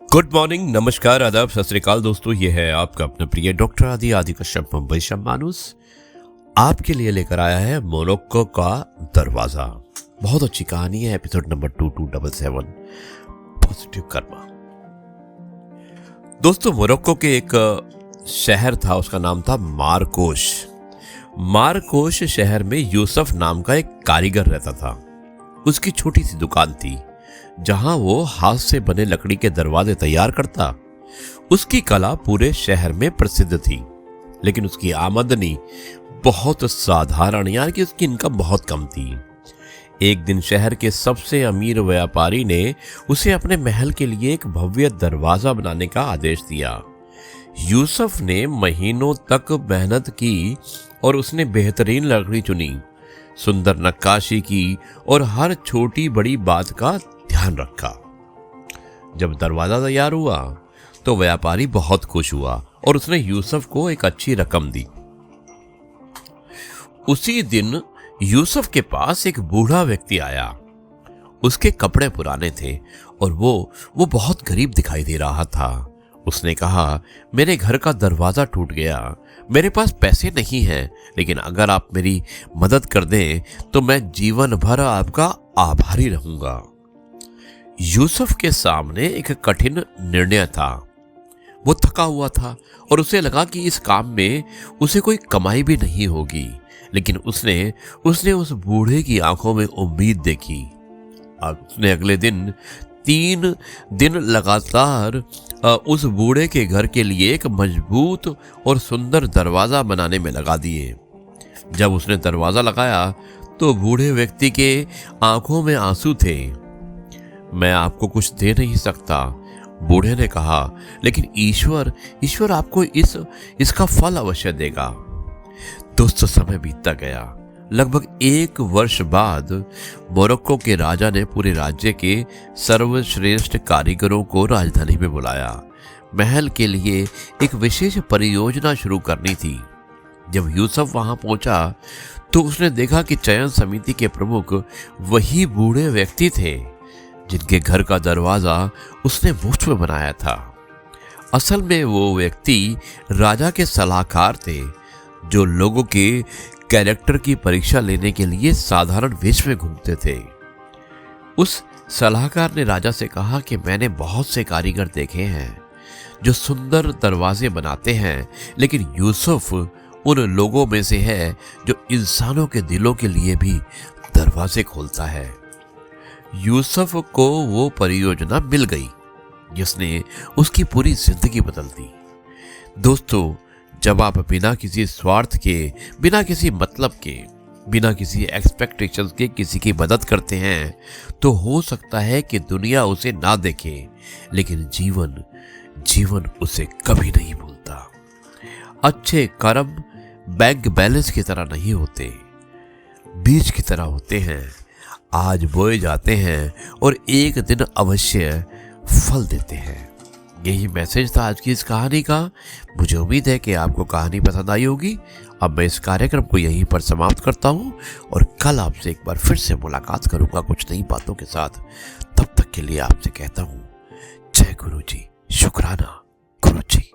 Good morning, नमस्कार, आदाब, सत श्री अकाल दोस्तों। ये है आपका अपना प्रिय डॉक्टर आदि कश्यप मुंबई शम्मानुस आपके लिए लेकर आया है मोरक्को का दरवाजा। बहुत अच्छी कहानी है। Episode number 2277 positive Karma. दोस्तों, मोरक्को के एक शहर था, उसका नाम था मारकोश। मारकोश शहर में यूसुफ नाम का एक कारीगर रहता था। उसकी छोटी सी दुकान थी जहां वो हाथ से बने लकड़ी के दरवाजे तैयार करता। उसकी कला पूरे शहर में प्रसिद्ध थी, लेकिन उसकी आमदनी बहुत साधारण, यानी कि उसकी इनकम बहुत कम थी। एक दिन शहर के सबसे अमीर व्यापारी ने उसे अपने महल के लिए एक भव्य दरवाजा बनाने का आदेश दिया। यूसुफ ने महीनों तक मेहनत की और उसने बेहतरीन लकड़ी चुनी, सुंदर नक्काशी की और हर छोटी बड़ी बात का ध्यान रखा। जब दरवाजा तैयार हुआ तो व्यापारी बहुत खुश हुआ और उसने यूसुफ को एक अच्छी रकम दी। उसी दिन यूसुफ के पास एक बूढ़ा व्यक्ति आया। उसके कपड़े पुराने थे और वो बहुत गरीब दिखाई दे रहा था। उसने कहा, मेरे घर का दरवाजा टूट गया, मेरे पास पैसे नहीं हैं, लेकिन अगर आप मेरी मदद कर दें तो मैं जीवन भर आपका आभारी रहूंगा। यूसुफ के सामने एक कठिन निर्णय था। वो थका हुआ था और उसे लगा कि इस काम में उसे कोई कमाई भी नहीं होगी, लेकिन उसने उस बूढ़े की आंखों में उम्मीद देखी। उसने अगले दिन 3 दिन लगातार उस बूढ़े के घर के लिए एक मजबूत और सुंदर दरवाजा बनाने में लगा दिए। जब उसने दरवाजा लगाया तो बूढ़े व्यक्ति के आंखों में आंसू थे। मैं आपको कुछ दे नहीं सकता, बूढ़े ने कहा, लेकिन ईश्वर आपको इसका फल अवश्य देगा। दोस्तों, समय बीतता गया। लगभग 1 वर्ष बाद मोरक्को के राजा ने पूरे राज्य के सर्वश्रेष्ठ कारीगरों को राजधानी में बुलाया। महल के लिए एक विशेष परियोजना शुरू करनी थी। जब यूसुफ वहां पहुंचा तो उसने देखा कि चयन समिति के प्रमुख वही बूढ़े व्यक्ति थे जिनके घर का दरवाजा उसने मुफ्त में बनाया था। असल में वो व्यक्ति राजा के सलाहकार थे, जो लोगों के कैरेक्टर की परीक्षा लेने के लिए साधारण वेश में घूमते थे। उस सलाहकार ने राजा से कहा कि मैंने बहुत से कारीगर देखे हैं जो सुंदर दरवाजे बनाते हैं, लेकिन यूसुफ उन लोगों में से है जो इंसानों के दिलों के लिए भी दरवाजे खोलता है। यूसुफ को वो परियोजना मिल गई जिसने उसकी पूरी जिंदगी बदल दी। दोस्तों, जब आप बिना किसी स्वार्थ के, बिना किसी मतलब के, बिना किसी एक्सपेक्टेशंस के किसी की मदद करते हैं तो हो सकता है कि दुनिया उसे ना देखे, लेकिन जीवन उसे कभी नहीं भूलता। अच्छे कर्म बैंक बैलेंस की तरह नहीं होते, बीज की तरह होते हैं। आज बोए जाते हैं और एक दिन अवश्य फल देते हैं। यही मैसेज था आज की इस कहानी का। मुझे उम्मीद है कि आपको कहानी पसंद आई होगी। अब मैं इस कार्यक्रम को यहीं पर समाप्त करता हूं और कल आपसे एक बार फिर से मुलाकात करूंगा कुछ नई बातों के साथ। तब तक के लिए आपसे कहता हूं, जय गुरु जी, शुक्राना गुरु जी।